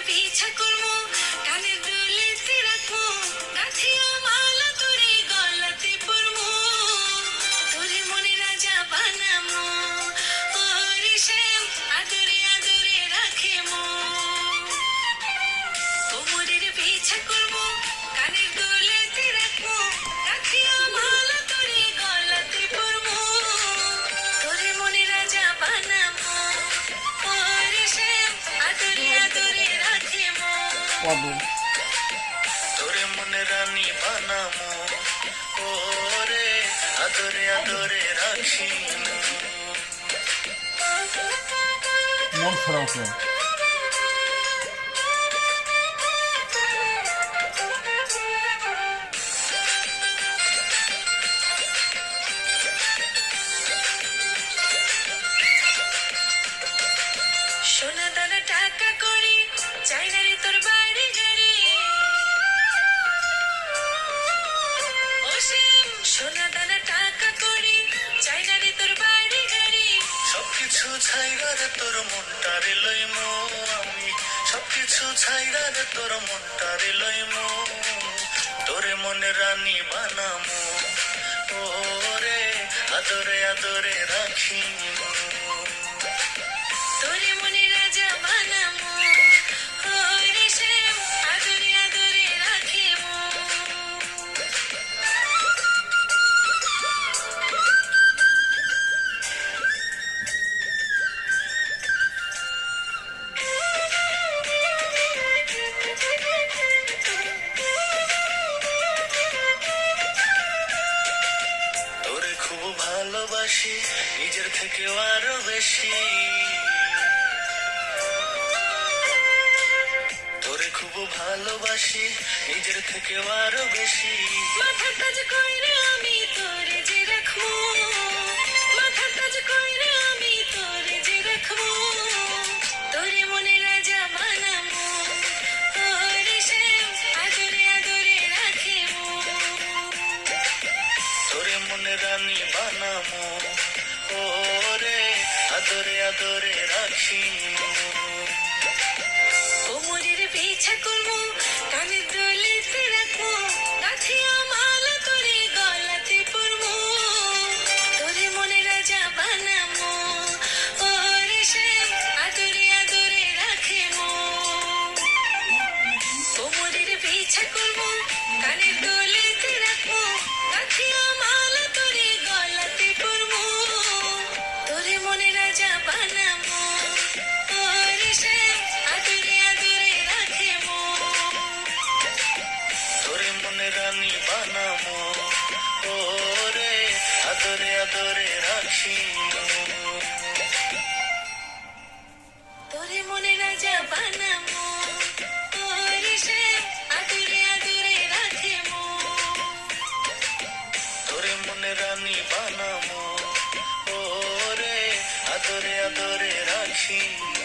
পিছা করবো, কানের দুলেতে রাখবো, গাথিয়া মালা তোরে গলাতে পরবো, তোরে মনে রাজা বানামো, ওরে শ্যাম আদরে আদরে রাখে মো। কোমরের পিছা করবো, কানের দুলেতে রাখবো, গাথিয়া মালা তোরে গলাতে পরবো, তোরে মনে রাজা বানামো, ওরে শ্যাম আদরে আদরে রাখে মো। তোরে মনে রানী বানামো, ওরে আদরে আদরে রাখি মন খারাপ হয়। সোনা দানা টাকা করি, চাই না রে তোর বাড়ি গাড়ি, ও শ্যাম সোনা দানা টাকা করি, চাই না রে তোর বাড়ি গাড়ি, সবকিছু ছাইরা রে তোর মনটারে লইমো আমি, সবকিছু ছাইরা রে তোর মনটারে লইমো, তোরে মনে রানী বানামো, ওরে আদরে আদরে রাখিমো। তোরে মনে রাজা বানামো, ওরে শ্যাম আদরে আদরে রাখে মো। তোরে খুব ভালোবাসি, নিজের থেকেও আরো বেশি, তোরে খুব ভালোবাসি, নিজের থেকেও আরো বেশি, মাথার তাজ কইরা আমি তোরে যে রাখবো, মাথার তাজ কইরা আমি তোরে যে রাখবো, তোরে মনে রাজা বানামো, ওরে শ্যাম আদরে আদরে রাখে মো। তোরে মনে রানী বানামো, ওরে আদরে আদরে রাখিমো। কোমরের পিছা করবো, কানের দুলেতে রাখবো, গাথিয়া মালা তোরে গলাতে পরবো, তোরে মনে রাজা বানামো, ওরে শ্যাম আদরে আদরে রাখে মো। কোমরের পিছা করবো, কানের দুলেতে রাখবো, গাথিয়া মালা তোরে গলাতে পরবো, তোরে মনে রাজা বানামো, ওরে শ্যাম আদরে আদরে রাখে মো। তোরে মনে রানী বানামো, ওরে আদরে আদরে রাখিমো। তোরে মনে রাজা বানামো, ওরে শ্যাম আদরে আদরে রাখে মো। তোরে মনে রানী বানামো, ওরে আদরে আদরে রাখিমো।